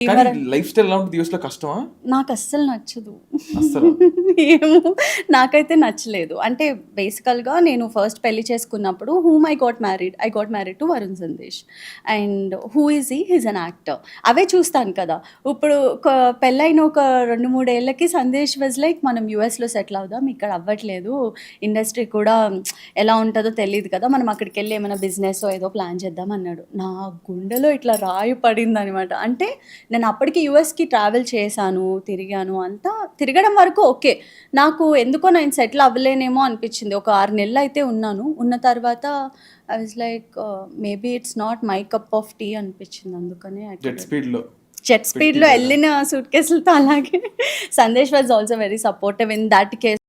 కానీ life style ఎలా ఉంటుంది యూఎస్ లో? కష్టమా? నాకు అస్సలు నచ్చదు. అస్సలు ఏమో నాకైతే నచ్చలేదు. అంటే బేసికల్‌గా నేను ఫస్ట్ పెళ్లి చేసుకున్నప్పుడు I got married to Varun Sandesh. And who is he? He is an actor. అవే చూస్తాను కదా! ఇప్పుడు పెళ్ళైన ఒక 2, 3 ఏళ్లకి సందేశ్ వాజ్ లైక్ మనం యూఎస్‌లో సెటిల్ అవుదాం. ఇక్కడ అవ్వట్లేదు. ఇండస్ట్రీ కూడా ఎలా ఉంటదో తెలీదు కదా! మనం అక్కడికెళ్ళి ఏమైనా బిజినెసో ఏదో ప్లాన్ చేద్దాం అన్నాడు. నా గుండెలో ఇట్లా రాయి పడిందనమాట. అంటే నేను అప్పటికి యూఎస్‌కి ట్రావెల్ చేశాను, తిరిగాను అంతా. తిరగడం వరకు ఓకే. నాకు ఎందుకో నేను సెటిల్ అవ్వలేనేమో అనిపిచ్చింది. ఒక 6 నెలలైతే ఉన్నాను. ఉన్న తర్వాత I was like maybe it's not my cup of tea అనిపిచ్చింది. అందుకనే జెట్ స్పీడ్‌లో ఎళ్ళిన సూట్‌కేసులతో అలాగే Sandesh was also very supportive in that case.